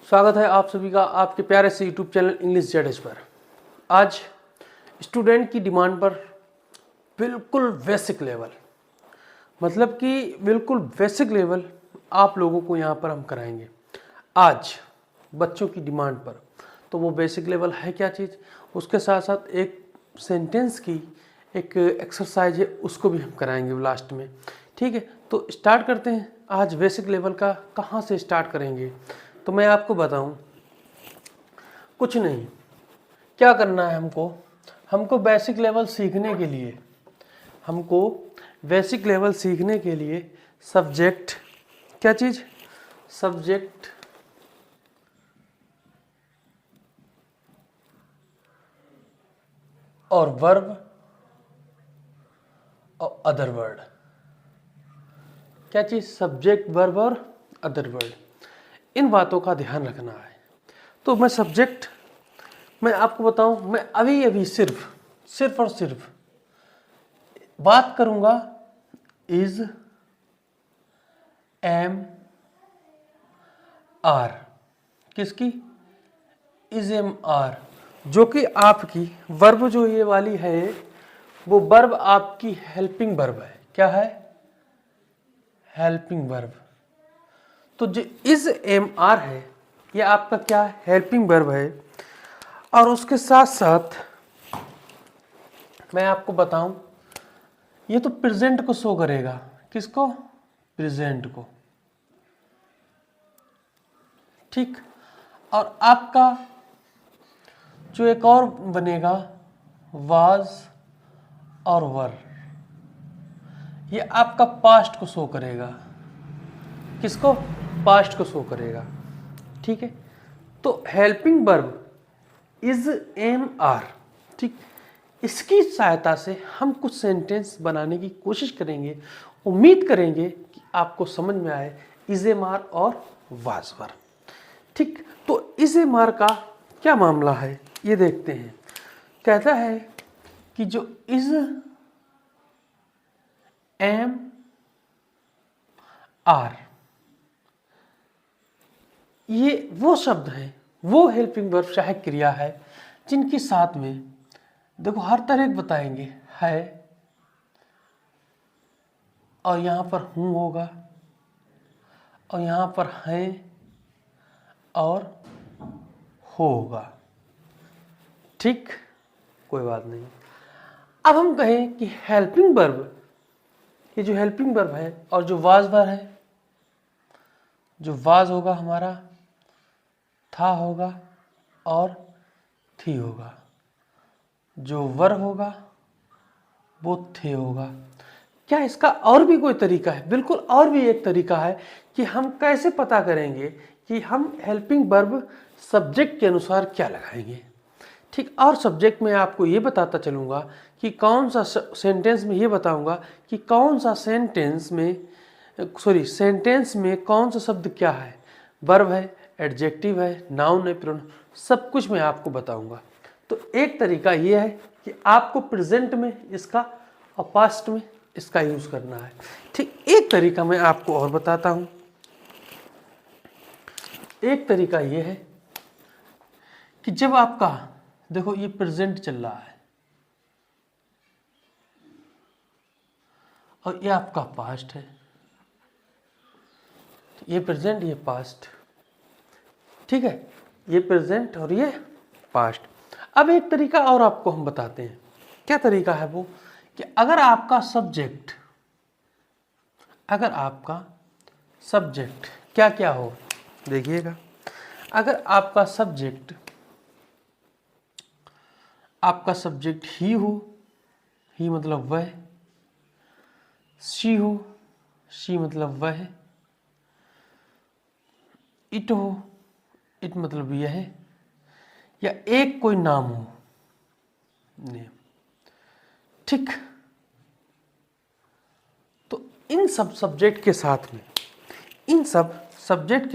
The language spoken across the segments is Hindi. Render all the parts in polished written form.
स्वागत है आप सभी का आपके प्यारे से यूट्यूब चैनल इंग्लिश जेडएस पर। आज स्टूडेंट की डिमांड पर बिल्कुल बेसिक लेवल, मतलब कि बिल्कुल बेसिक लेवल आप लोगों को यहाँ पर हम कराएंगे आज बच्चों की डिमांड पर। तो वो बेसिक लेवल है क्या चीज़, उसके साथ साथ एक सेंटेंस की एक एक्सरसाइज है, उसको भी हम कराएंगे लास्ट में। ठीक है, तो स्टार्ट करते हैं। आज बेसिक लेवल का कहाँ से स्टार्ट करेंगे, तो मैं आपको बताऊं, कुछ नहीं, क्या करना है हमको बेसिक लेवल सीखने के लिए, सब्जेक्ट, क्या चीज़, सब्जेक्ट और वर्ब और अदर वर्ड। क्या चीज़, सब्जेक्ट, वर्ब और अदर वर्ड, इन बातों का ध्यान रखना है। तो मैं आपको बताऊं, मैं अभी सिर्फ और सिर्फ बात करूंगा इज, एम, आर, किसकी, इज, एम, आर, जो कि आपकी वर्ब जो ये वाली है वो वर्ब आपकी हेल्पिंग वर्ब है। क्या है, हेल्पिंग वर्ब। तो जो इज, एम, आर है ये आपका क्या है, हेल्पिंग वर्ब है। और उसके साथ साथ मैं आपको बताऊं, ये तो प्रेजेंट को शो करेगा, किसको, प्रेजेंट को, ठीक। और आपका जो एक और बनेगा वाज और वर, ये आपका पास्ट को शो करेगा, किसको, पास्ट को शो करेगा। ठीक है, तो helping verb is, am, are, ठीक, इसकी सहायता से हम कुछ सेंटेंस बनाने की कोशिश करेंगे। उम्मीद करेंगे कि आपको समझ में आए इज, एम, आर और वाज, वर। ठीक, तो इज, एम, आर का क्या मामला है ये देखते हैं। कहता है कि जो इज, एम, आर, ये वो शब्द हैं, वो हेल्पिंग वर्ब चाहे क्रिया है जिनके साथ में देखो हर तरह बताएंगे, है और यहाँ पर हूँ होगा और यहाँ पर हैं और होगा। ठीक, कोई बात नहीं। अब हम कहें कि हेल्पिंग वर्ब, ये जो हेल्पिंग वर्ब है और जो वाज वर्ब है, जो वाज होगा हमारा, था होगा और थी होगा, जो वर होगा वो थे होगा। क्या इसका और भी कोई तरीका है? बिल्कुल, और भी एक तरीका है कि हम कैसे पता करेंगे कि हम हेल्पिंग वर्ब सब्जेक्ट के अनुसार क्या लगाएंगे। ठीक, और सब्जेक्ट में आपको ये बताता चलूँगा कि कौन सा सेंटेंस में, ये बताऊँगा कि कौन सा सेंटेंस में कौन सा शब्द क्या है, वर्ब है, एडजेक्टिव है, नाउन है, प्रोनाउन, सब कुछ मैं आपको बताऊँगा। तो एक तरीका ये है कि आपको प्रेजेंट में इसका और पास्ट में इसका यूज़ करना है। ठीक, एक तरीका मैं आपको और बताता हूँ। एक तरीका ये है कि जब आपका देखो ये प्रेजेंट चल रहा है और ये आपका पास्ट है, तो ये प्रेजेंट, ये पास्ट, ठीक है, ये प्रेजेंट और ये पास्ट। अब एक तरीका और आपको हम बताते हैं। क्या तरीका है वो, कि अगर आपका सब्जेक्ट क्या क्या हो, देखिएगा, अगर आपका सब्जेक्ट ही हो, ही मतलब वह, शी हो, शी मतलब वह, इट हो, इट मतलब यह है, या एक कोई नाम हो, नेम, ठीक। तो इन सब सब्जेक्ट के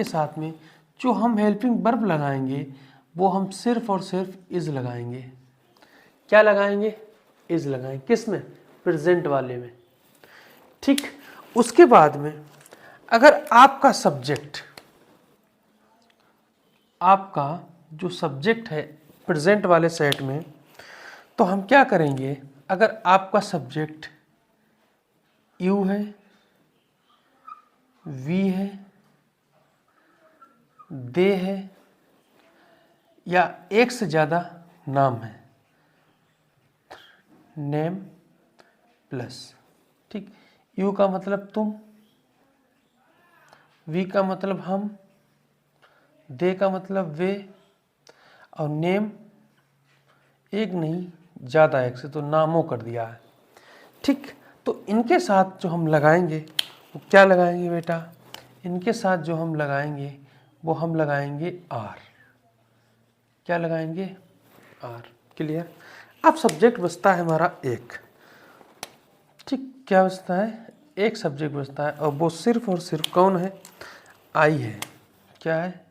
साथ में जो हम हेल्पिंग वर्ब लगाएंगे वो हम सिर्फ और सिर्फ इज लगाएंगे। क्या लगाएंगे, इज लगाएंगे, किस में, प्रेजेंट वाले में। ठीक, उसके बाद में अगर आपका सब्जेक्ट आपका जो सब्जेक्ट है प्रेजेंट वाले सेट में, तो हम क्या करेंगे, अगर आपका सब्जेक्ट यू है, वी है, दे है या एक से ज़्यादा नाम है, नेम प्लस, ठीक, यू का मतलब तुम, वी का मतलब हम, दे का मतलब वे, और नेम एक नहीं ज़्यादा एक से, तो नामों कर दिया है, ठीक। तो इनके साथ जो हम लगाएंगे वो क्या लगाएंगे बेटा, इनके साथ जो हम लगाएंगे वो हम लगाएंगे आर। क्या लगाएंगे, आर। क्लियर। अब सब्जेक्ट बचता है हमारा एक, ठीक, क्या बचता है, एक सब्जेक्ट बचता है, और वो सिर्फ और सिर्फ कौन है, आई है। क्या है,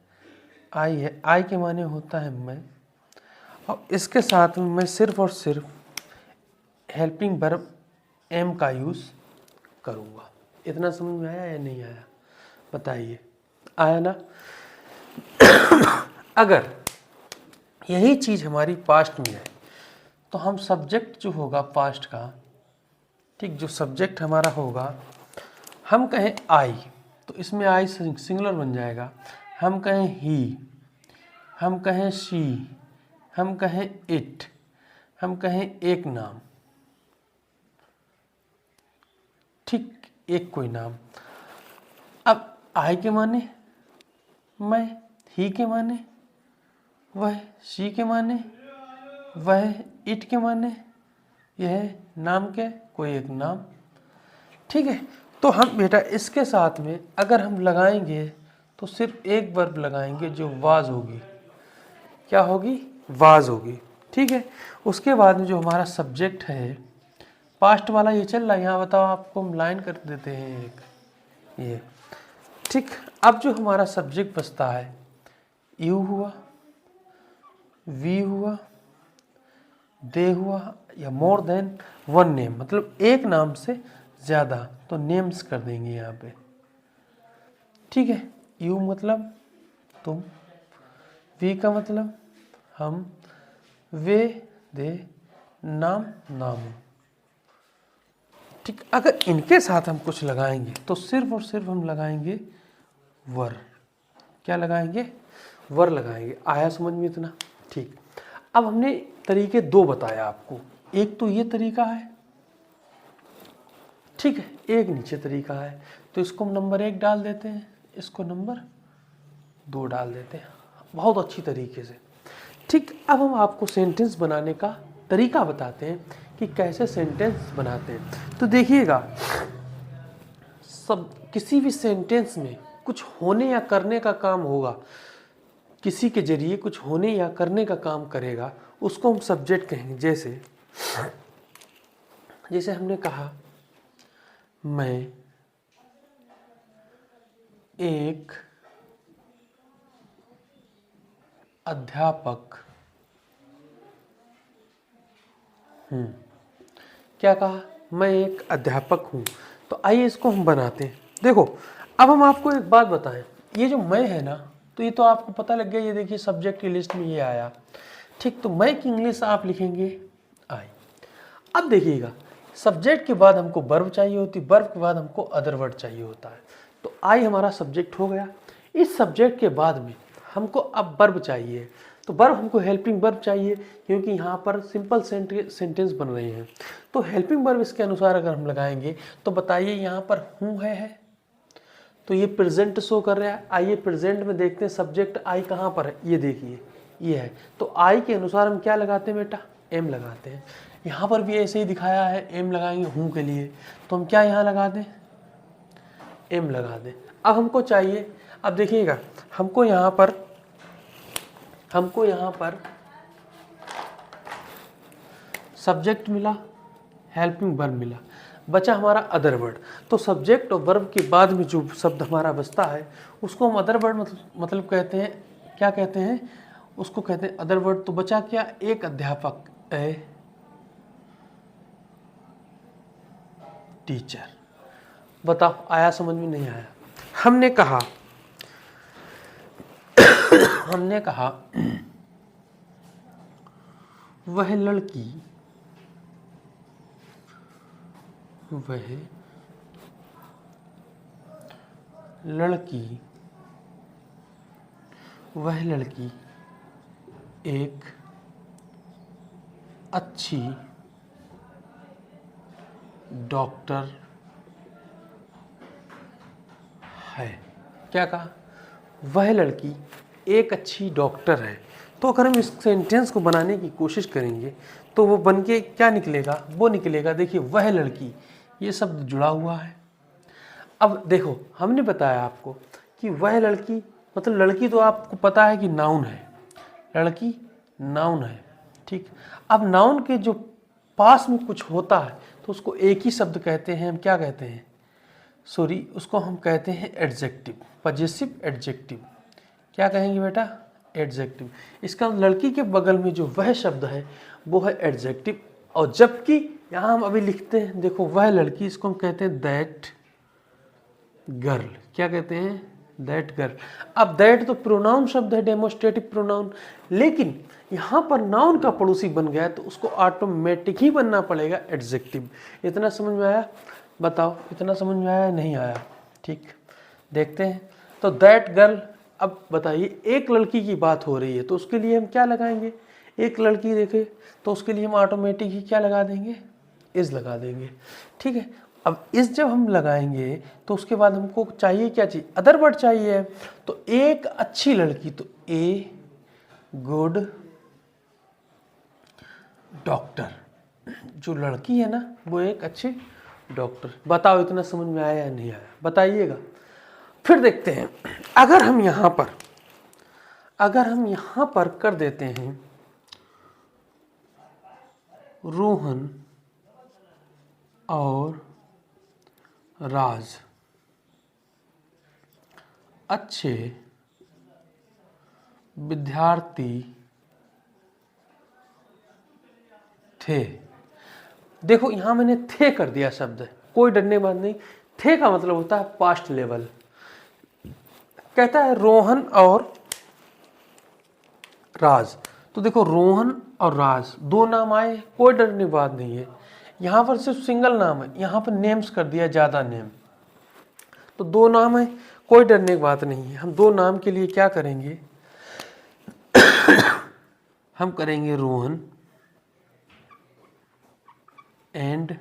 आई है। आई के माने होता है मैं, और इसके साथ में मैं सिर्फ और सिर्फ हेल्पिंग वर्ब एम का यूज़ करूँगा। इतना समझ में आया या नहीं आया, बताइए, आया ना। अगर यही चीज़ हमारी पास्ट में है तो हम सब्जेक्ट जो होगा पास्ट का, ठीक, जो सब्जेक्ट हमारा होगा, हम कहें आई तो इसमें आई सिंगुलर बन जाएगा, हम कहें ही, हम कहें शी, हम कहें इट, हम कहें एक नाम, ठीक, एक कोई नाम। अब आई के माने मैं, ही के माने वह, शी के माने वह, इट के माने यह, नाम के कोई एक नाम, ठीक है। तो हम बेटा इसके साथ में अगर हम लगाएंगे तो सिर्फ एक वर्ब लगाएंगे जो वाज होगी। क्या होगी, वाज होगी, ठीक है। उसके बाद में जो हमारा सब्जेक्ट है पास्ट वाला ये चल रहा है, यहाँ बताओ, आपको हम लाइन कर देते हैं एक ये, ठीक। अब जो हमारा सब्जेक्ट बचता है, यू हुआ, वी हुआ, दे हुआ, या मोर देन वन नेम, मतलब एक नाम से ज़्यादा, तो नेम्स कर देंगे यहाँ पे, ठीक है। यू मतलब तुम, वी का मतलब हम, वे, दे, नाम, नाम, ठीक। अगर इनके साथ हम कुछ लगाएंगे तो सिर्फ और सिर्फ हम लगाएंगे वर। क्या लगाएंगे, वर लगाएंगे। आया समझ में इतना, ठीक। अब हमने तरीके दो बताया आपको, एक तो ये तरीका है, ठीक है, एक नीचे तरीका है, तो इसको हम नंबर 1 डाल देते हैं, इसको नंबर 2 डाल देते हैं, बहुत अच्छी तरीके से, ठीक। अब हम आपको सेंटेंस बनाने का तरीका बताते हैं कि कैसे सेंटेंस बनाते हैं। तो देखिएगा, सब किसी भी सेंटेंस में कुछ होने या करने का काम होगा, किसी के जरिए कुछ होने या करने का काम करेगा, उसको हम सब्जेक्ट कहेंगे। जैसे हमने कहा, मैं एक अध्यापक हूँ। क्या कहा, मैं एक अध्यापक हूँ। तो आइए इसको हम बनाते हैं। देखो, अब हम आपको एक बात बताएं, ये जो मैं है ना, तो ये तो आपको पता लग गया, ये देखिए सब्जेक्ट की लिस्ट में ये आया, ठीक। तो मैं की इंग्लिश आप लिखेंगे आई। अब देखिएगा, सब्जेक्ट के बाद हमको वर्ब चाहिए होती, वर्ब के बाद हमको अदर वर्ड चाहिए होता है। तो आई हमारा सब्जेक्ट हो गया। इस सब्जेक्ट के बाद में हमको अब वर्ब चाहिए, तो वर्ब हमको हेल्पिंग वर्ब चाहिए, क्योंकि यहाँ पर सिंपल सेंटेंस बन रहे हैं। तो हेल्पिंग वर्ब इसके अनुसार अगर हम लगाएंगे तो बताइए, यहाँ पर हूँ है, तो ये प्रेजेंट शो कर रहा है। आइए प्रेजेंट में देखते हैं सब्जेक्ट आई कहाँ पर है, ये देखिए ये है। तो आई के अनुसार हम क्या लगाते हैं बेटा, एम लगाते हैं। यहाँ पर भी ऐसे ही दिखाया है, एम लगाएंगे हूँ के लिए, तो हम क्या यहाँ लगा दें, एम लगा दें। अब हमको चाहिए, अब देखिएगा, हमको यहाँ पर सब्जेक्ट मिला, हेल्पिंग वर्ब मिला, बचा हमारा अदर वर्ड। तो सब्जेक्ट और वर्ब के बाद में जो शब्द हमारा बचता है उसको हम अदर वर्ड मतलब कहते हैं, क्या कहते हैं उसको, कहते हैं अदर वर्ड। तो बचा क्या, एक अध्यापक, ए टीचर। बताओ, आया समझ में नहीं आया। हमने कहा हमने कहा वह लड़की एक अच्छी डॉक्टर है। क्या कहा? वह लड़की एक अच्छी डॉक्टर है। तो अगर हम इस सेंटेंस को बनाने की कोशिश करेंगे तो वो बन के क्या निकलेगा? वो निकलेगा, देखिए, वह लड़की, ये शब्द जुड़ा हुआ है। अब देखो, हमने बताया आपको कि वह लड़की, मतलब लड़की तो आपको पता है कि नाउन है, लड़की नाउन है, ठीक। अब नाउन के जो पास में कुछ होता है तो उसको एक ही शब्द कहते हैं, हम क्या कहते हैं? उसको हम कहते हैं एडजेक्टिव, पजेसिव एडजेक्टिव। क्या कहेंगे बेटा? एडजेक्टिव। इसका लड़की के बगल में जो वह शब्द है वो है एडजेक्टिव। और जबकि यहाँ हम अभी लिखते हैं, देखो, वह लड़की, इसको हम कहते हैं दैट गर्ल। क्या कहते हैं? That girl. अब दैट तो प्रोनाउन शब्द है, डेमोस्ट्रेटिव प्रोनाउन, लेकिन यहाँ पर नाउन का पड़ोसी बन गया है तो उसको ऑटोमेटिक ही बनना पड़ेगा एडजेक्टिव। इतना समझ में आया? बताओ, इतना समझ में आया? नहीं आया? ठीक, देखते हैं। तो दैट गर्ल, अब बताइए, एक लड़की की बात हो रही है तो उसके लिए हम क्या लगाएंगे? एक लड़की देखे तो उसके लिए हम ऑटोमेटिक ही क्या लगा देंगे? इज लगा देंगे, ठीक है। अब इस जब हम लगाएंगे तो उसके बाद हमको चाहिए क्या? चाहिए अदर वर्ड चाहिए। तो एक अच्छी लड़की, तो ए गुड डॉक्टर, जो लड़की है ना वो एक अच्छी डॉक्टर। बताओ, इतना समझ में आया या नहीं आया? बताइएगा। फिर देखते हैं, अगर हम यहाँ पर कर देते हैं रोहन और राज अच्छे विद्यार्थी थे। देखो, यहां मैंने थे कर दिया शब्द, कोई डरने की बात नहीं। थे का मतलब होता है पास्ट लेवल। कहता है रोहन और राज, तो देखो, रोहन और राज दो नाम आए, कोई डरने की बात नहीं है। यहां पर सिर्फ सिंगल नाम है, यहां पर नेम्स कर दिया, ज्यादा नेम, तो दो नाम है, कोई डरने की बात नहीं है। हम दो नाम के लिए क्या करेंगे? हम करेंगे रोहन एंड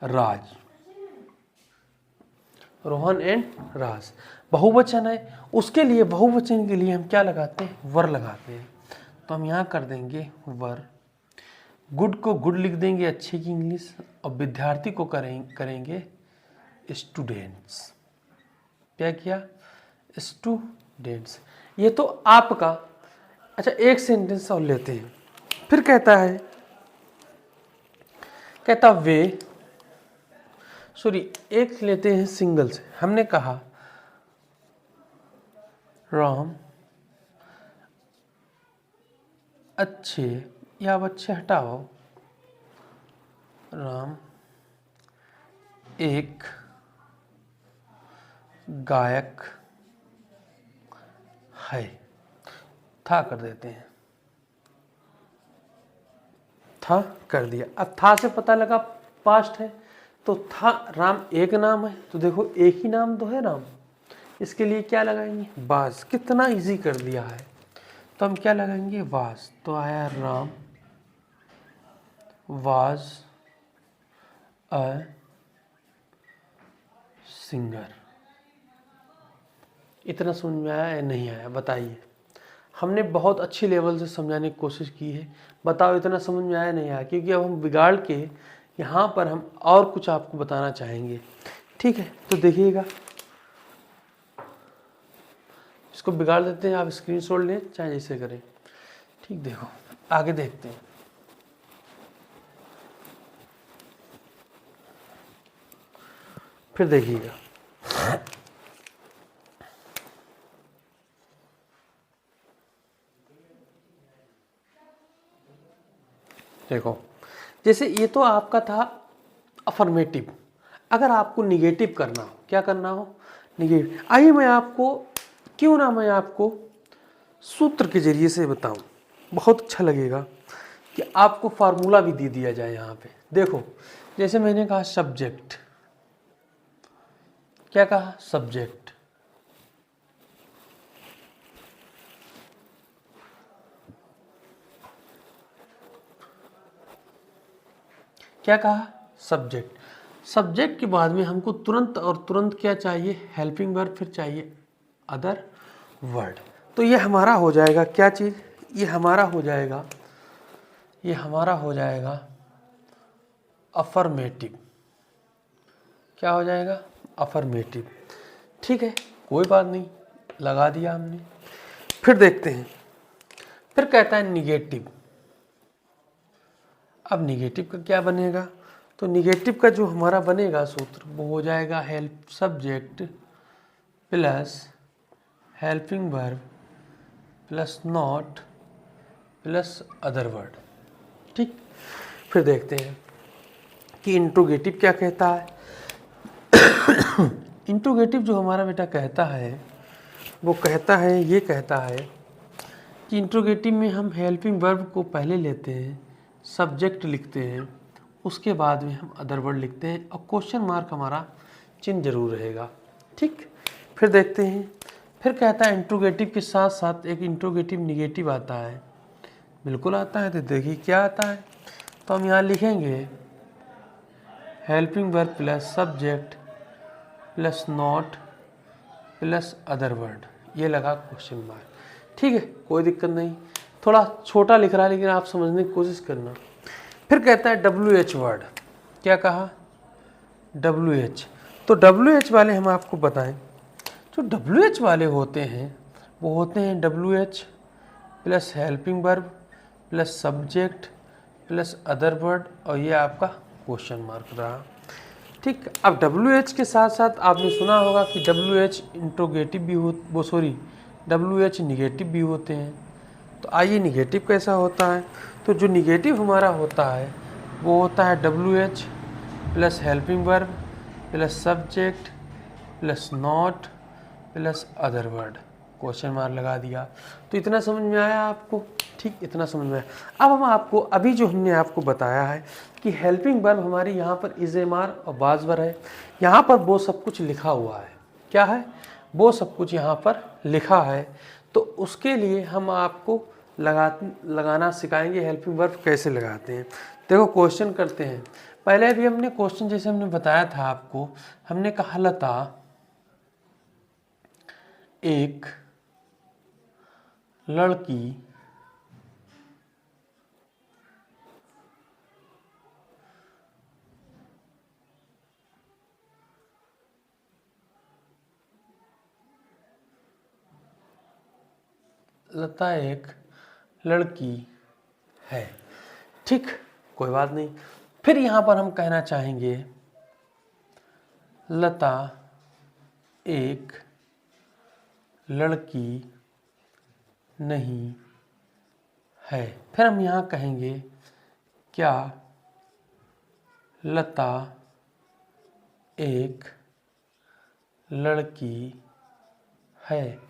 राज। रोहन एंड राज बहुवचन है, उसके लिए, बहुवचन के लिए हम क्या लगाते हैं? वर लगाते हैं। तो हम यहां कर देंगे वर। गुड को गुड लिख देंगे, अच्छे की इंग्लिश, और विद्यार्थी को करेंगे स्टूडेंट्स। क्या किया? स्टूडेंट्स। ये तो आपका। अच्छा, एक सेंटेंस और लेते हैं। फिर कहता वे, एक लेते हैं सिंगल से। हमने कहा राम अच्छे, या अब अच्छे हटाओ, राम एक गायक है। था कर देते हैं, था कर दिया। अब था से पता लगा पास्ट है, तो था, राम एक नाम है, तो देखो एक ही नाम तो है राम, इसके लिए क्या लगाएंगे? वाज। कितना इजी कर दिया है। तो हम क्या लगाएंगे? वाज। तो आया राम वाज अ सिंगर। इतना समझ में आया या नहीं आया? बताइए। हमने बहुत अच्छी लेवल से समझाने की कोशिश की है। बताओ, इतना समझ में आया नहीं आया? क्योंकि अब हम बिगाड़ के यहाँ पर हम और कुछ आपको बताना चाहेंगे, ठीक है। तो देखिएगा, इसको बिगाड़ देते हैं, आप स्क्रीनशॉट लें चाहे जैसे करें, ठीक। देखो, आगे देखते हैं। फिर देखिएगा, देखो, जैसे ये तो आपका था अफर्मेटिव। अगर आपको निगेटिव करना हो, क्या करना हो? निगेटिव। आइए मैं आपको क्यों ना मैं आपको सूत्र के जरिए से बताऊं, बहुत अच्छा लगेगा कि आपको फार्मूला भी दे दिया जाए यहाँ पे। देखो, जैसे मैंने कहा सब्जेक्ट, क्या कहा? सब्जेक्ट। क्या कहा? सब्जेक्ट। सब्जेक्ट के बाद में हमको तुरंत और तुरंत क्या चाहिए? हेल्पिंग वर्ब, फिर चाहिए अदर वर्ड। तो ये हमारा हो जाएगा क्या चीज़? ये हमारा हो जाएगा अफर्मेटिव। क्या हो जाएगा? अफर्मेटिव। ठीक है, कोई बात नहीं, लगा दिया हमने। फिर देखते हैं, फिर कहता है निगेटिव। अब निगेटिव का क्या बनेगा? तो निगेटिव का जो हमारा बनेगा सूत्र वो हो जाएगा help subject plus helping verb plus not plus other word. ठीक, फिर देखते हैं कि इंट्रोगेटिव क्या कहता है। इंट्रोगेटिव जो हमारा बेटा कहता है वो कहता है, ये कहता है कि इंट्रोगेटिव में हम हेल्पिंग वर्ब को पहले लेते हैं, सब्जेक्ट लिखते हैं, उसके बाद में हम अदर वर्ड लिखते हैं और क्वेश्चन मार्क हमारा चिन्ह जरूर रहेगा। ठीक, फिर देखते हैं, फिर कहता है इंट्रोगेटिव के साथ साथ एक इंट्रोगेटिव निगेटिव आता है। बिल्कुल आता है, तो देखिए क्या आता है। तो हम यहाँ लिखेंगे helping verb plus subject plus not plus other word, ये लगा क्वेश्चन मार्क। ठीक है, कोई दिक्कत नहीं, थोड़ा छोटा लिख रहा है लेकिन आप समझने की कोशिश करना। फिर कहता है WH वर्ड। क्या कहा? WH। तो WH वाले हम आपको बताएं, जो WH वाले होते हैं वो होते हैं WH plus helping verb plus subject plus other word, और ये आपका क्वेश्चन मार्क रहा। ठीक, अब WH के साथ साथ आपने सुना होगा कि WH इंट्रोगेटिव भी WH निगेटिव भी होते हैं। तो आइए निगेटिव कैसा होता है। तो जो निगेटिव हमारा होता है वो होता है WH plus helping verb plus subject plus not plus other word, question mark लगा दिया। तो इतना समझ में आया आपको? ठीक, इतना समझ में आया। अब हम आपको अभी जो हमने आपको बताया है कि हेल्पिंग वर्ब हमारी यहाँ पर इज एम आर और बाज वर्ब है, यहाँ पर वो सब कुछ लिखा हुआ है। क्या है? वो सब कुछ यहाँ पर लिखा है। तो उसके लिए हम आपको लगाना सिखाएंगे हेल्पिंग वर्ब कैसे लगाते हैं। देखो, क्वेश्चन करते हैं। पहले भी हमने क्वेश्चन जैसे हमने बताया था आपको, हमने कहा लता एक लड़की लता एक लड़की है। ठीक, कोई बात नहीं। फिर यहाँ पर हम कहना चाहेंगे लता एक लड़की नहीं है। फिर हम यहाँ कहेंगे क्या लता एक लड़की है।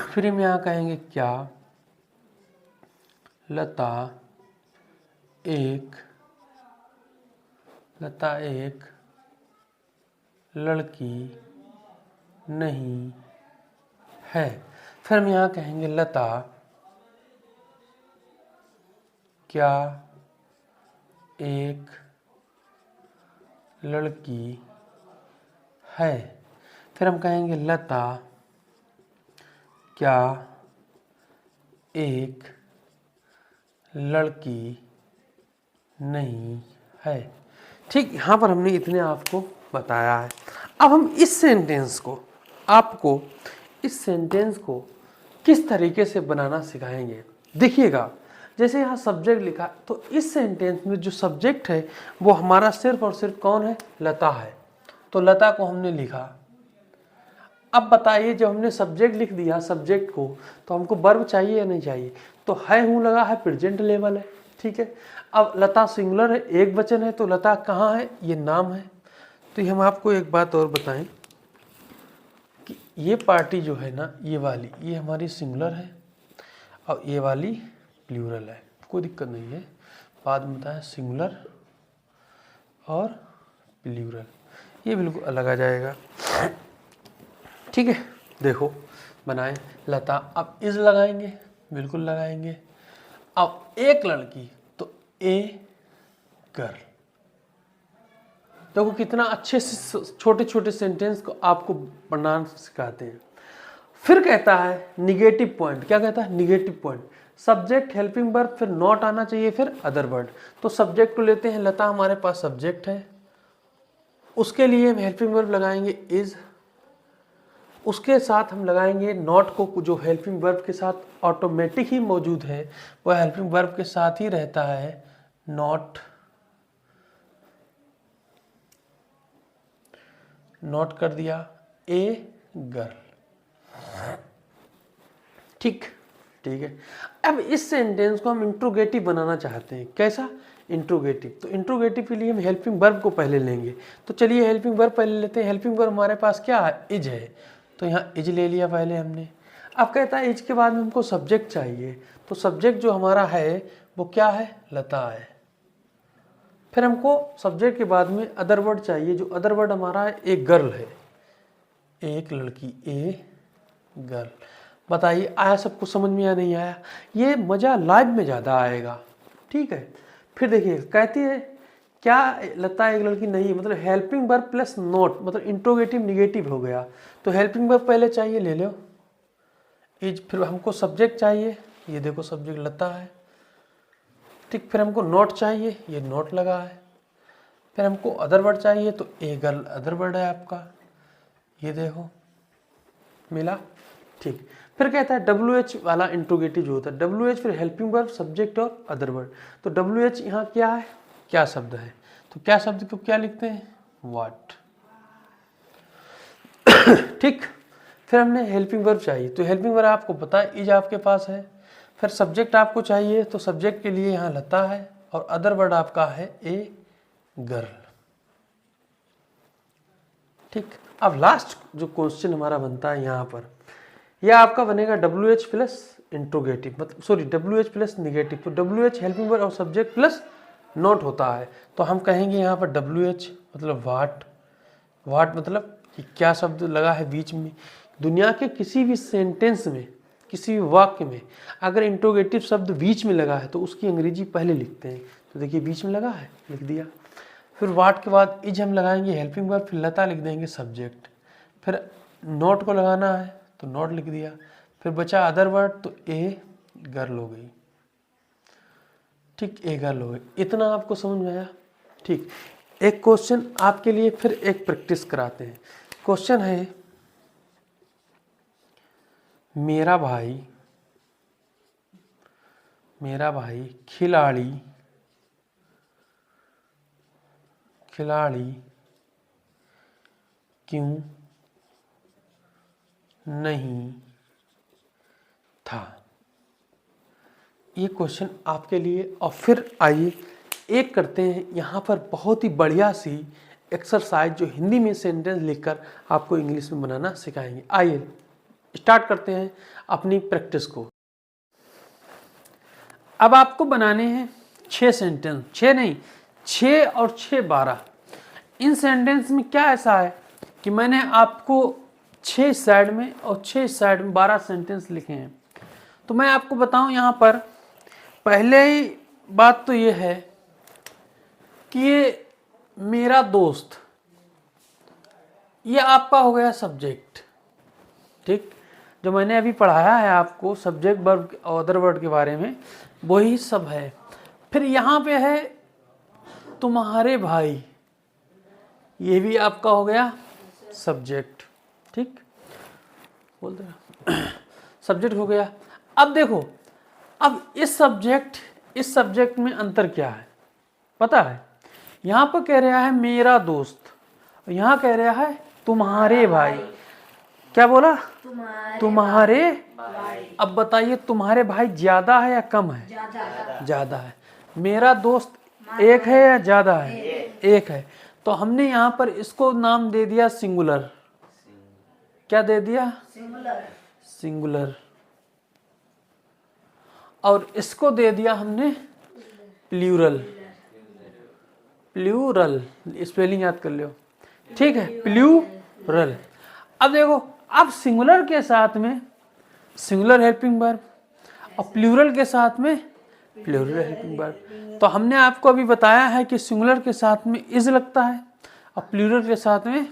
फिर हम यहाँ कहेंगे क्या लता एक लड़की नहीं है। फिर हम यहाँ कहेंगे लता क्या एक लड़की है। फिर हम कहेंगे लता क्या एक लड़की नहीं है। ठीक, यहाँ पर हमने इतने आपको बताया है। अब हम इस सेंटेंस को आपको इस सेंटेंस को किस तरीके से बनाना सिखाएंगे। देखिएगा, जैसे यहाँ सब्जेक्ट लिखा, तो इस सेंटेंस में जो सब्जेक्ट है वो हमारा सिर्फ और सिर्फ कौन है? लता है। तो लता को हमने लिखा। अब बताइए, जब हमने सब्जेक्ट लिख दिया सब्जेक्ट को, तो हमको वर्ब चाहिए या नहीं चाहिए? तो है हूँ लगा है, प्रेजेंट लेवल है। ठीक है, अब लता सिंगुलर है, एक वचन है, तो लता कहाँ है? ये नाम है। तो हम आपको एक बात और बताएं कि ये पार्टी जो है ना, ये वाली, ये हमारी सिंगुलर है और ये वाली प्लूरल है, कोई दिक्कत नहीं है। बाद में बताया सिंगुलर और प्लूरल, ये बिल्कुल अलग आ जाएगा। ठीक है, देखो बनाए लता, अब इज लगाएंगे, बिल्कुल लगाएंगे। अब एक लड़की तो ए गर्ल, देखो कितना अच्छे से छोटे छोटे सेंटेंस को आपको बनाना सिखाते हैं। फिर कहता है निगेटिव पॉइंट, क्या कहता है negative point, subject helping verb, फिर नॉट आना चाहिए, फिर अदर वर्ड। तो सब्जेक्ट को लेते हैं, लता हमारे पास सब्जेक्ट है, उसके लिए हम हेल्पिंग वर्ब लगाएंगे इज, उसके साथ हम लगाएंगे नॉट को, जो हेल्पिंग वर्ब के साथ ऑटोमेटिक ही मौजूद है, वह हेल्पिंग वर्ब के साथ ही रहता है, नॉट। नोट कर दिया ए गर्ल। ठीक है। अब इस सेंटेंस को हम इंट्रोगेटिव बनाना चाहते हैं, कैसा इंट्रोगेटिव, तो इंट्रोगेटिव के लिए हम हेल्पिंग वर्ब को पहले लेंगे। तो चलिए हेल्पिंग वर्ब पहले लेते हैं। हेल्पिंग वर्ब हमारे पास क्या है, इज है, तो यहाँ इज ले लिया पहले हमने। अब कहता है इज के बाद में हमको सब्जेक्ट चाहिए, तो सब्जेक्ट जो हमारा है वो क्या है, लता है। फिर हमको सब्जेक्ट के बाद में अदर वर्ड चाहिए, जो अदर वर्ड हमारा है एक गर्ल है, एक लड़की, ए गर्ल। बताइए आया सबको समझ में या नहीं आया? ये मज़ा लाइव में ज़्यादा आएगा। ठीक है, फिर देखिए कहती है क्या लता एक लड़की नहीं, मतलब हेल्पिंग वर्ब प्लस नॉट, मतलब इंट्रोगेटिव निगेटिव हो गया। तो हेल्पिंग वर्ब पहले चाहिए, ले लो इज, फिर हमको सब्जेक्ट चाहिए, ये देखो सब्जेक्ट लता है। ठीक, फिर हमको नोट चाहिए, ये नोट लगा है। फिर हमको अदर वर्ड चाहिए, तो ए गर्ल अदर वर्ड है आपका, ये देखो मिला। ठीक, फिर कहता है WH वाला इंट्रोगेटिव जो होता है, WH फिर हेल्पिंग वर्ब, सब्जेक्ट और अदर वर्ड। तो WH यहाँ क्या है, क्या शब्द है, तो क्या शब्द को क्या लिखते हैं, व्हाट। ठीक, फिर हमने हेल्पिंग वर्ब चाहिए, तो हेल्पिंग वर्ब आपको पता है इज आपके पास है। फिर सब्जेक्ट आपको चाहिए, तो सब्जेक्ट के लिए यहाँ लता है और अदर वर्ड आपका है ए गर्ल। ठीक, अब लास्ट जो क्वेश्चन हमारा बनता है यहाँ पर, यह आपका बनेगा WH प्लस इंट्रोगेटिव, मतलब सॉरी WH प्लस निगेटिव। तो WH हेल्पिंग वर्ब और सब्जेक्ट प्लस नोट होता है, तो हम कहेंगे यहाँ पर WH मतलब व्हाट। व्हाट मतलब कि क्या शब्द लगा है बीच में। दुनिया के किसी भी सेंटेंस में, किसी भी वाक्य में अगर इंट्रोगेटिव शब्द बीच में लगा है तो उसकी अंग्रेजी पहले लिखते हैं। तो देखिए बीच में लगा है, लिख दिया। फिर व्हाट के बाद इज हम लगाएंगे हेल्पिंग वर्ब, फिर लता लिख देंगे सब्जेक्ट। फिर नोट को लगाना है तो नोट लिख दिया। फिर बचा अदर वर्ड, तो ए गर्ल हो गई। ठीक, ए गर्ल हो गई। इतना आपको समझ में आया? ठीक, एक क्वेश्चन आपके लिए फिर एक प्रैक्टिस कराते हैं। क्वेश्चन है मेरा भाई खिलाड़ी क्यों नहीं था, ये क्वेश्चन आपके लिए। और फिर आइए एक करते हैं यहाँ पर बहुत ही बढ़िया सी एक्सरसाइज, जो हिंदी में सेंटेंस लिखकर आपको इंग्लिश में बनाना सिखाएंगे। आइए स्टार्ट करते हैं अपनी प्रैक्टिस को। अब आपको बनाने हैं 6 सेंटेंस, 6 नहीं 6 और 6 12। इन सेंटेंस में क्या ऐसा है कि मैंने आपको 6 साइड में और 6 साइड में 12 सेंटेंस लिखे हैं। तो मैं आपको बताऊं यहाँ पर पहले ही बात तो ये है कि ये मेरा दोस्त, ये आपका हो गया सब्जेक्ट। ठीक, जो मैंने अभी पढ़ाया है आपको सब्जेक्ट वर्ब और अदर वर्ड के बारे में, वही सब है। फिर यहाँ पे है तुम्हारे भाई, ये भी आपका हो गया सब्जेक्ट। ठीक, बोल दे सब्जेक्ट हो गया। अब देखो, अब इस सब्जेक्ट में अंतर क्या है पता है? यहाँ पर कह रहा है मेरा दोस्त, यहाँ कह रहा है तुम्हारे भाई। क्या बोला? तुम्हारे भाई। अब बताइए तुम्हारे भाई ज्यादा है या कम है? ज्यादा है। मेरा दोस्त एक है या ज्यादा है? एक है। तो हमने यहाँ पर इसको नाम दे दिया सिंगुलर। क्या दे दिया? सिंगुलर। सिंगुलर। और इसको दे दिया हमने प्लूरल। प्लूरल स्पेलिंग याद कर लो, ठीक है, प्लूरल। अब देखो, अब सिंगुलर के साथ में सिंगुलर हेल्पिंग वर्ब और प्लूरल के साथ में प्लूरल हेल्पिंग वर्ब। तो हमने आपको अभी बताया है कि सिंगुलर के साथ में इज लगता है और प्लूरल के साथ में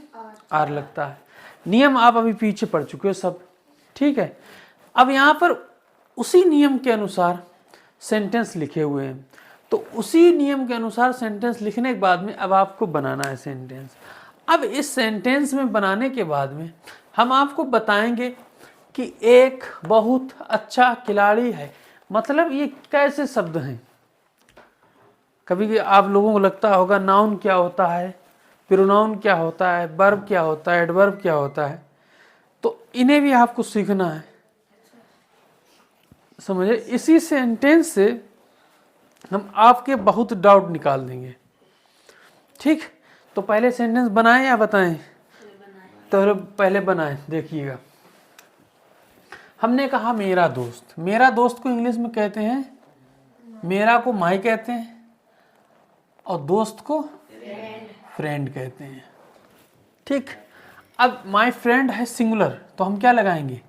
आर लगता है। नियम आप अभी पीछे पढ़ चुके हो सब, ठीक है। अब यहाँ पर उसी नियम के अनुसार सेंटेंस लिखे हुए हैं, तो उसी नियम के अनुसार सेंटेंस लिखने के बाद में अब आपको बनाना है सेंटेंस। अब इस सेंटेंस में बनाने के बाद में हम आपको बताएंगे कि एक बहुत अच्छा खिलाड़ी है, मतलब ये कैसे शब्द हैं। कभी आप लोगों को लगता होगा नाउन क्या होता है, प्रोनाउन क्या होता है, वर्ब क्या होता है, एडवर्ब क्या होता है, तो इन्हें भी आपको सीखना है, समझे। इसी सेंटेंस से हम आपके बहुत डाउट निकाल देंगे, ठीक। तो पहले सेंटेंस बनाएं या बताएं? तो पहले बनाएं। देखिएगा, हमने कहा मेरा दोस्त। मेरा दोस्त को इंग्लिश में कहते हैं, मेरा को माई कहते हैं और दोस्त को फ्रेंड कहते हैं, ठीक। अब माई फ्रेंड है सिंगुलर, तो हम क्या लगाएंगे?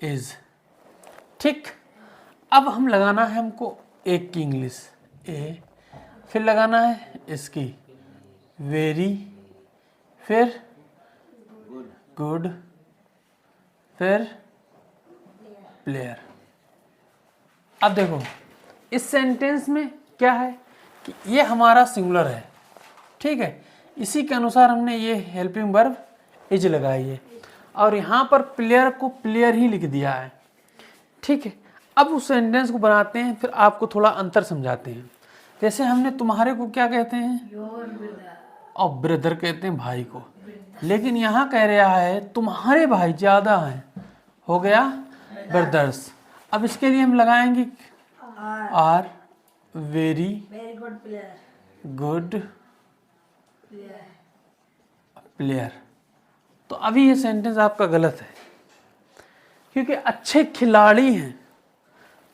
इज, ठीक। अब हम लगाना है हमको एक की इंग्लिश ए, फिर लगाना है इसकी वेरी, फिर गुड, फिर प्लेयर। अब देखो इस सेंटेंस में क्या है कि ये हमारा सिंगुलर है, ठीक है। इसी के अनुसार हमने ये हेल्पिंग वर्ब इज लगाई है और यहाँ पर प्लेयर को प्लेयर ही लिख दिया है, ठीक है। अब उस सेंटेंस को बनाते हैं, फिर आपको थोड़ा अंतर समझाते हैं। जैसे हमने तुम्हारे को क्या कहते हैं? और ब्रदर कहते हैं भाई को, लेकिन यहाँ कह रहा है तुम्हारे भाई ज़्यादा हैं, हो गया ब्रदर्स। अब इसके लिए हम लगाएंगे आर, वेरी गुड प्लेयर। तो अभी ये सेंटेंस आपका गलत है, क्योंकि अच्छे खिलाड़ी हैं,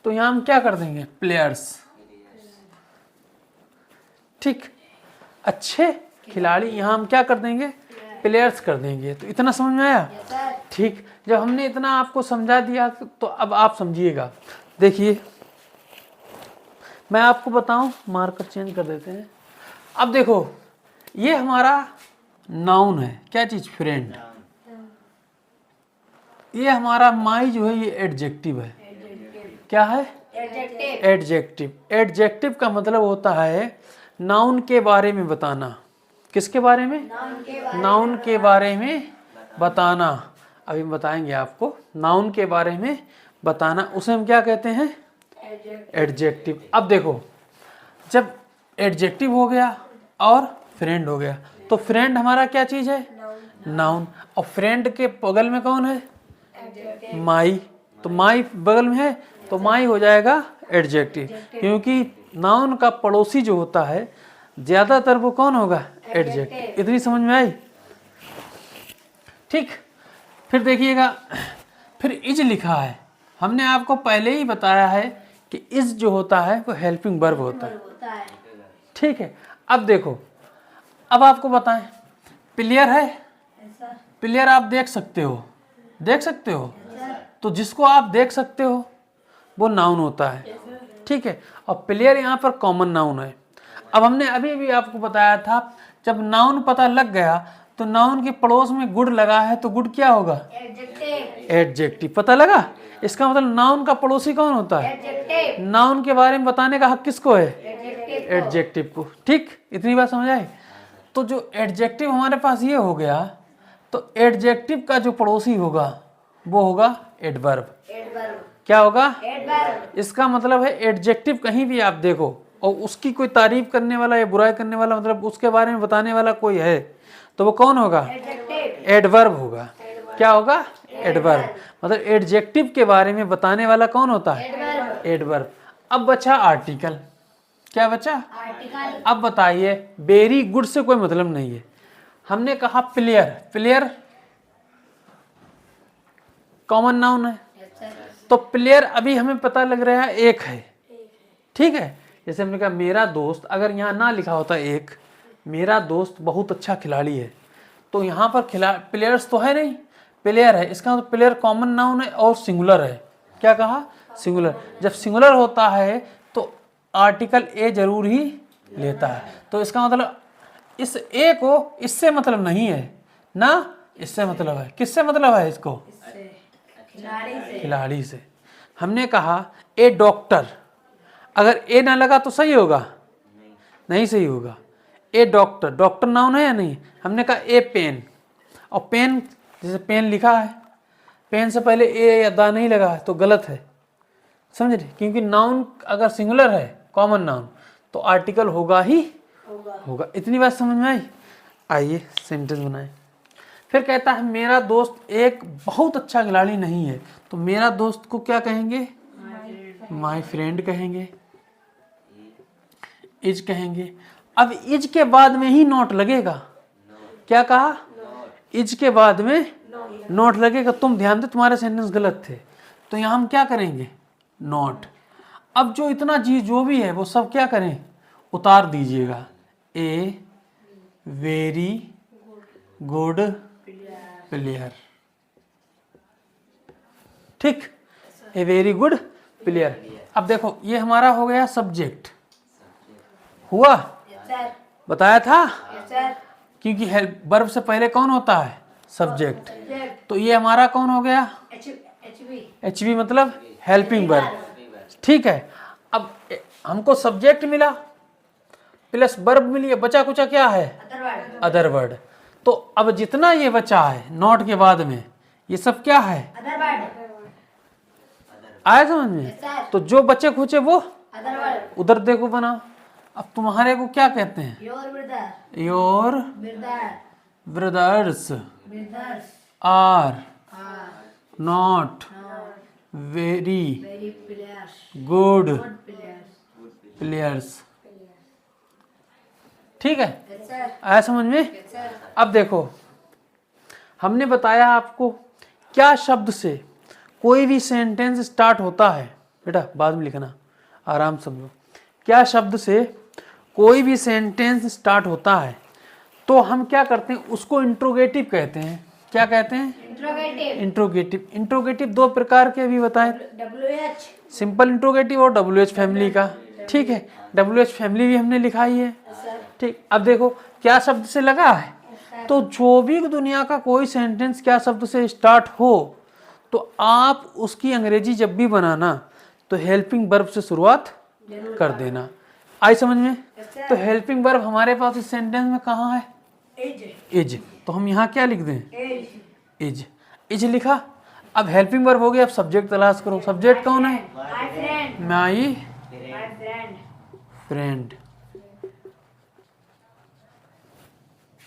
तो यहाँ हम क्या कर देंगे? प्लेयर्स, ठीक। अच्छे खिलाड़ी, यहाँ हम क्या कर देंगे? प्लेयर्स कर देंगे। तो इतना समझ में आया? ठीक। जब हमने इतना आपको समझा दिया तो अब आप समझिएगा। देखिए मैं आपको बताऊं, मार्कर चेंज कर देते हैं। अब देखो ये हमारा नाउन है, क्या चीज? फ्रेंड। ये हमारा माई जो है ये एडजेक्टिव है। क्या है? एडजेक्टिव। एडजेक्टिव का मतलब होता है नाउन के बारे में बताना। किसके बारे में? नाउन के बारे में बताना। अभी हम बताएंगे आपको, नाउन के बारे में बताना, उसे हम क्या कहते हैं? एडजेक्टिव। अब देखो जब एडजेक्टिव हो गया और फ्रेंड हो गया, तो फ्रेंड हमारा क्या चीज है? नाउन। और फ्रेंड के बगल में कौन है? माई। तो माई बगल में है तो माई हो जाएगा एडजेक्टिव, क्योंकि नाउन का पड़ोसी जो होता है ज्यादातर वो कौन होगा? एडजेक्टिव। इतनी समझ में आई? ठीक। फिर देखिएगा, फिर इज लिखा है। हमने आपको पहले ही बताया है कि इज जो होता है वो हेल्पिंग वर्ब होता है, ठीक है। अब देखो, अब आपको बताएं, प्लेयर है, प्लेयर आप देख सकते हो, देख सकते हो, तो जिसको आप देख सकते हो वो नाउन होता है, ठीक है। और प्लेयर यहाँ पर कॉमन नाउन है। अब हमने अभी भी आपको बताया था, जब नाउन पता लग गया तो नाउन के पड़ोस में गुड लगा है तो गुड क्या होगा? एडजेक्टिव। पता लगा? इसका मतलब नाउन का पड़ोसी कौन होता है? नाउन के बारे में बताने का हक किसको है? एडजेक्टिव को, ठीक। इतनी बात समझ आई? तो जो एडजेक्टिव हमारे पास ये हो गया, तो एडजेक्टिव का जो पड़ोसी होगा वो होगा एडवर्ब। क्या होगा? एडवर्ब। इसका मतलब है एडजेक्टिव कहीं भी आप देखो और उसकी कोई तारीफ करने वाला या बुराई करने वाला, मतलब उसके बारे में बताने वाला कोई है, तो वो कौन होगा? एडवर्ब होगा। क्या होगा? एडवर्ब। मतलब एडजेक्टिव के बारे में बताने वाला कौन होता है? एडवर्ब। अब बचा आर्टिकल। क्या बचा? आर्टिकल। अब बताइए, वेरी गुड से कोई मतलब नहीं है। हमने कहा प्लेयर, प्लेयर कॉमन नाउन है। तो प्लेयर अभी हमें पता लग रहा है एक है, ठीक है। जैसे हमने कहा मेरा दोस्त, अगर यहाँ ना लिखा होता एक, मेरा दोस्त बहुत अच्छा खिलाड़ी है, तो यहाँ पर प्लेयर्स तो है नहीं, प्लेयर है। इसका मतलब प्लेयर कॉमन नाउन है और सिंगुलर है। क्या कहा? सिंगुलर। जब सिंगुलर होता है तो आर्टिकल ए जरूर ही लेता है। तो इसका मतलब इस ए को इससे मतलब नहीं है ना, इससे मतलब है। किससे मतलब है इसको? खिलाड़ी से। हमने कहा ए डॉक्टर, अगर ए ना लगा तो सही होगा? नहीं सही होगा। ए डॉक्टर, डॉक्टर नाउन है या नहीं? हमने कहा ए पेन, और पेन जैसे पेन लिखा है, पेन से पहले ए या दा नहीं लगा है तो गलत है, समझ रहे? क्योंकि नाउन अगर सिंगुलर है, कॉमन नाउन, तो आर्टिकल होगा ही होगा। इतनी बात समझ में आई? आइए सेंटेंस बनाएं। फिर कहता है मेरा दोस्त एक बहुत अच्छा खिलाड़ी नहीं है, तो मेरा दोस्त को क्या कहेंगे? माय फ्रेंड कहेंगे, इज कहेंगे। अब इज के बाद में ही नॉट लगेगा। क्या कहा? इज के बाद में नॉट लगेगा। तुम ध्यान दे, तुम्हारे सेंटेंस गलत थे, तो यहां हम क्या करेंगे? नॉट। अब जो इतना चीज जो भी है वो सब क्या करें? उतार दीजिएगा। ए वेरी गुड प्लेयर, ठीक, ए वेरी गुड प्लेयर। अब देखो ये हमारा हो गया सब्जेक्ट, हुआ? बताया था, क्योंकि वर्ब से पहले कौन होता है? सब्जेक्ट। तो ये हमारा कौन हो गया? एचवी मतलब हेल्पिंग वर्ब, ठीक है। अब हमको सब्जेक्ट मिला प्लस वर्ब मिली है, बचा कुचा क्या है? Other word. तो अब जितना ये बचा है नॉट के बाद में, ये सब क्या है? आया समझ में? तो जो बचे खुचे वो उधर देखो बनाओ। अब तुम्हारे को क्या कहते हैं? Your brothers are not very good players, ठीक है। आया समझ में? अब देखो हमने बताया आपको क्या शब्द से कोई भी सेंटेंस स्टार्ट होता है। बेटा बाद में लिखना, आराम समझो। क्या शब्द से कोई भी सेंटेंस स्टार्ट होता है तो हम क्या करते हैं? उसको इंट्रोगेटिव कहते हैं। क्या कहते हैं? इंट्रोगेटिव। इंट्रोगेटिव दो प्रकार के अभी बताए, सिंपल इंट्रोगेटिव और WH फैमिली का, ठीक है। WH फैमिली भी हमने लिखाई है, ठीक। अब देखो क्या शब्द से लगा है, तो जो भी दुनिया का कोई सेंटेंस क्या शब्द से स्टार्ट हो तो आप उसकी अंग्रेजी जब भी बनाना तो हेल्पिंग वर्ब से शुरुआत कर देना। आई समझ में? तो हेल्पिंग वर्ब हमारे पास इस सेंटेंस में कहाँ है? इज। तो हम यहाँ क्या लिख दें? इज। इज लिखा। अब हेल्पिंग वर्ब हो गया, अब सब्जेक्ट तलाश करो। सब्जेक्ट कौन है? माई फ्रेंड,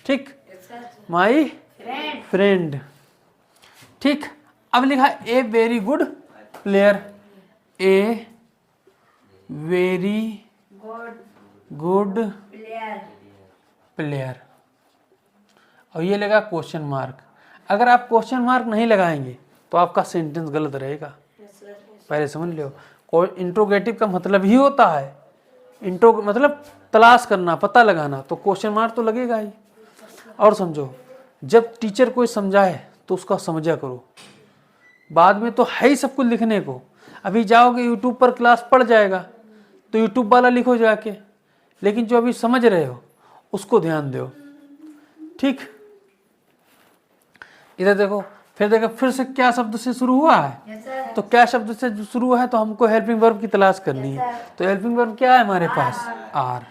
ठीक, माई फ्रेंड, ठीक। अब लिखा a very good player, a very good player, और ये लगा क्वेश्चन मार्क। अगर आप क्वेश्चन मार्क नहीं लगाएंगे तो आपका सेंटेंस गलत रहेगा, पहले समझ लो। इंट्रोगेटिव का मतलब ही होता है, इंट्रो मतलब तलाश करना, पता लगाना, तो क्वेश्चन मार्क तो लगेगा ही। और समझो, जब टीचर कोई समझाए तो उसका समझा करो, बाद में तो है ही सब कुछ लिखने को। अभी जाओगे यूट्यूब पर क्लास पढ़ जाएगा तो यूट्यूब वाला लिखो जाके, लेकिन जो अभी समझ रहे हो उसको ध्यान दो, ठीक। इधर देखो, फिर देखो फिर से क्या शब्द से शुरू हुआ है, तो क्या शब्द से शुरू है तो हमको हेल्पिंग वर्ब की तलाश करनी है। तो हेल्पिंग वर्ब क्या है हमारे पास? आर।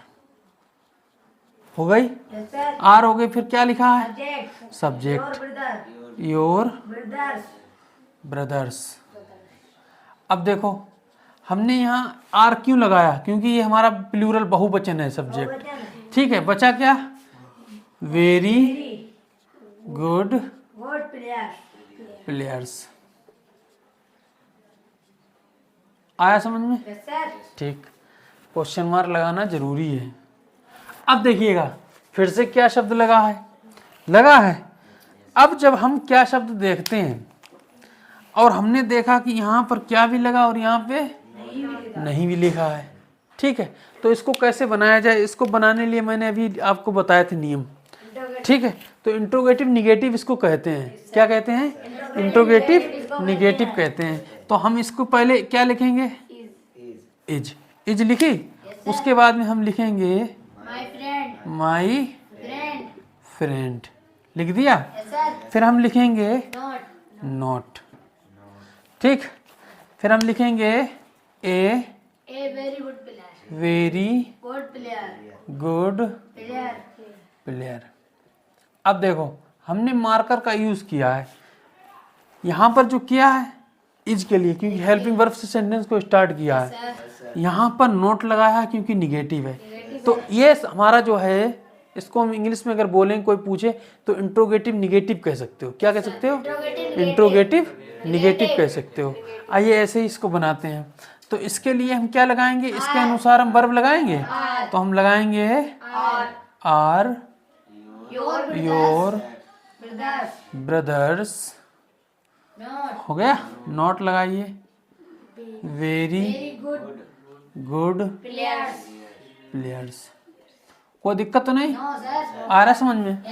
हो गई? आर हो गई। फिर क्या लिखा है? Subject, your brothers. अब देखो हमने यहाँ आर क्यों लगाया? क्योंकि ये हमारा प्लूरल बहुवचन है सब्जेक्ट, ठीक है। बचा क्या? Very good players. आया समझ में? ठीक। क्वेश्चन मार्क लगाना जरूरी है। अब देखिएगा फिर से क्या शब्द लगा है? अब जब हम क्या शब्द देखते हैं और हमने देखा कि यहाँ पर क्या भी लगा और यहाँ पे नहीं भी लिखा है। ठीक है, तो इसको कैसे बनाया जाए, इसको बनाने लिए मैंने अभी आपको बताए थे नियम। ठीक है, तो इंट्रोगेटिव निगेटिव इसको कहते हैं। क्या कहते हैं? इंट्रोगेटिव निगेटिव कहते हैं। तो हम इसको पहले क्या लिखेंगे? इज। इज लिखी, उसके बाद में हम लिखेंगे माई फ्रेंड, लिख दिया। फिर हम लिखेंगे नॉट। ठीक, फिर हम लिखेंगे ए वेरी गुड प्लेयर। अब देखो हमने मार्कर का यूज किया है यहाँ पर, जो किया है इज के लिए, क्योंकि हेल्पिंग वर्ब से सेंटेंस को स्टार्ट किया है। यहाँ पर नोट लगाया है क्योंकि निगेटिव है। तो ये हमारा जो है, इसको हम इंग्लिश में अगर बोलें, कोई पूछे तो इंट्रोगेटिव निगेटिव कह सकते हो। क्या कह सकते हो? इंट्रोगेटिव निगेटिव कह सकते हो। आइए ऐसे ही इसको बनाते हैं। तो इसके लिए हम क्या लगाएंगे? इसके अनुसार हम वर्ब लगाएंगे। तो हम लगाएंगे आर योर ब्रदर्स, हो गया। नॉट लगाइए वेरी गुड प्लेयर्स। कोई दिक्कत तो नहीं? आ रहा समझ में?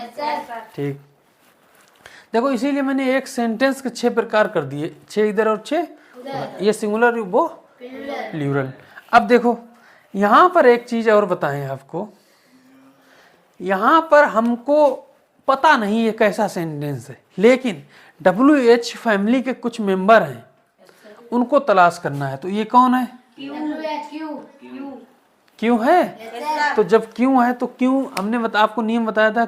ठीक, देखो इसीलिए मैंने एक सेंटेंस के 6 प्रकार कर दिए, 6 इधर और 6 ये सिंगुलर, वो प्लूरल। अब देखो यहाँ पर एक चीज और बताएं आपको, यहाँ पर हमको पता नहीं ये कैसा सेंटेंस है, लेकिन WH फैमिली के कुछ मेंबर हैं, उनको तलाश करना है। तो ये कौन है? क्यों है? तो जब क्यों है तो क्यों, हमने आपको नियम बताया था,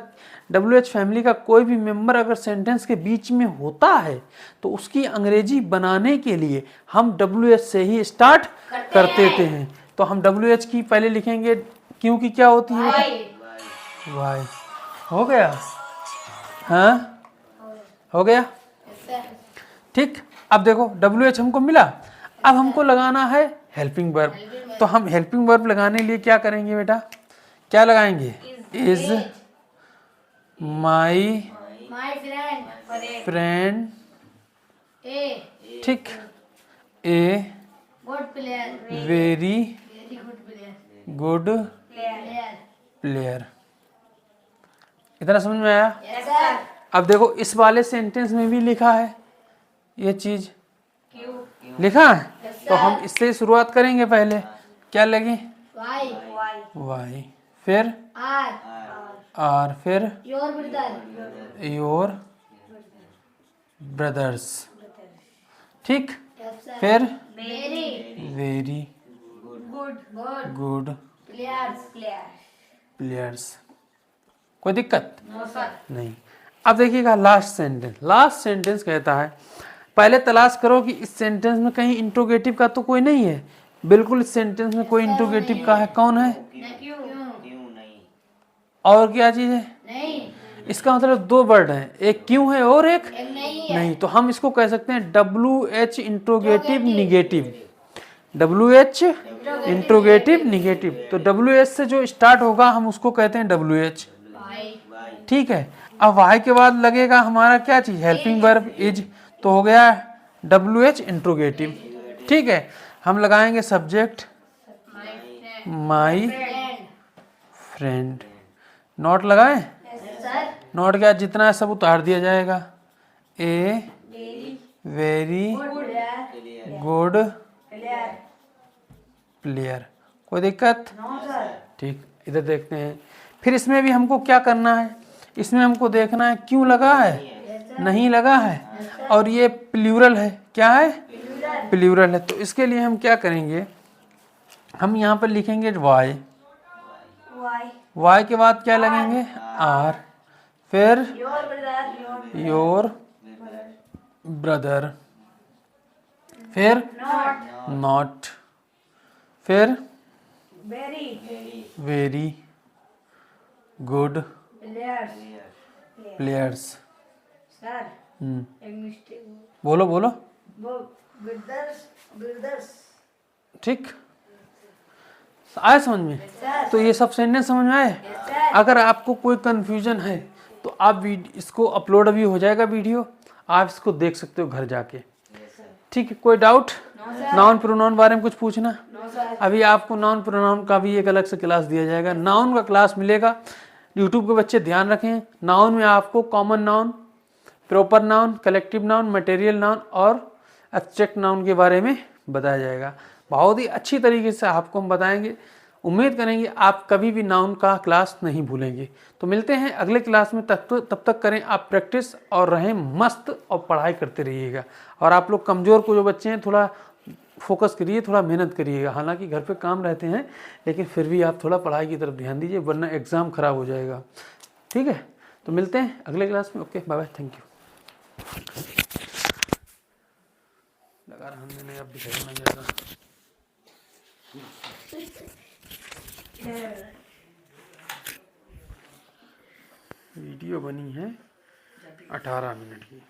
WH फैमिली का कोई भी मेंबर अगर सेंटेंस के बीच में होता है तो उसकी अंग्रेजी बनाने के लिए हम WH से ही स्टार्ट करते हैं। तो हम WH की पहले लिखेंगे, क्यों की क्या होती है? वाई। हो गया? हाँ, हो गया। ठीक, अब देखो WH हमको मिला, अब हमको लगाना है हेल्पिंग वर्ब। तो हम हेल्पिंग वर्ब लगाने लिए क्या करेंगे बेटा? क्या लगाएंगे? Is my friend. ठीक, ए वेरी गुड प्लेयर। इतना समझ में आया? अब देखो इस वाले सेंटेंस में भी लिखा है ये चीज, लिखा है। तो हम इससे शुरुआत करेंगे। पहले क्या लगे? वाई, फिर आर, फिर योर ब्रदर्स। ठीक, फिर वेरी गुड प्लेयर्स। कोई दिक्कत नहीं। अब देखिएगा लास्ट सेंटेंस। लास्ट सेंटेंस कहता है, पहले तलाश करो कि इस सेंटेंस में कहीं इंट्रोगेटिव का तो कोई नहीं है। बिल्कुल इस सेंटेंस में कोई इंट्रोगेटिव का है। कौन है? और क्या चीज है? नहीं। इसका मतलब 2 वर्ड हैं, एक क्यों है और एक नहीं। तो हम इसको कह सकते हैं WH interrogative negative. WH interrogative negative. तो WH से जो स्टार्ट होगा हम उसको कहते हैं WH। ठीक है, अब वाई के बाद लगेगा हमारा क्या चीज? Helping verb is. तो हो गया WH इंट्रोगेटिव। ठीक है, हम लगाएंगे सब्जेक्ट माई फ्रेंड। नॉट लगाएं? नॉट क्या, जितना है सब उतार दिया जाएगा। A very good player. कोई दिक्कत? ठीक, इधर देखते हैं। फिर इसमें भी हमको क्या करना है? इसमें हमको देखना है क्यों लगा है, नहीं लगा है, और ये प्लूरल है। क्या है? प्लूरल है। तो इसके लिए हम क्या करेंगे? हम यहाँ पर लिखेंगे वाई। वाई के बाद क्या लगेंगे? आर, फिर योर ब्रदर, फिर नॉट, फिर वेरी गुड प्लेयर्स। बोलो बोलो। ठीक, आए समझ में? तो ये सब सेंटेंस समझ में आए? अगर आपको कोई कंफ्यूजन है तो आप इसको अपलोड भी हो जाएगा वीडियो, आप इसको देख सकते हो घर जाके। ठीक है, कोई डाउट? नाउन प्रोनाउन बारे में कुछ पूछना? अभी आपको नाउन प्रोनाउन का भी एक अलग से क्लास दिया जाएगा, नाउन का क्लास मिलेगा। यूट्यूब के बच्चे ध्यान रखें, नाउन में आपको common noun, proper noun, collective noun, material noun और एब्स्ट्रैक्ट नाउन के बारे में बताया जाएगा। बहुत ही अच्छी तरीके से आपको हम बताएंगे। उम्मीद करेंगे आप कभी भी नाउन का क्लास नहीं भूलेंगे। तो मिलते हैं अगले क्लास में, तब तक करें आप प्रैक्टिस और रहें मस्त और पढ़ाई करते रहिएगा। और आप लोग कमज़ोर को जो बच्चे हैं थोड़ा फोकस करिए, थोड़ा मेहनत करिएगा। हालांकि घर पे काम रहते हैं लेकिन फिर भी आप थोड़ा पढ़ाई की तरफ ध्यान दीजिए, वरना एग्ज़ाम ख़राब हो जाएगा। ठीक है, तो मिलते हैं अगले क्लास में। Okay, bye bye, thank you. लगा रहा हमने, अब दिखाई ना ज़्यादा वीडियो बनी है 18 मिनट की।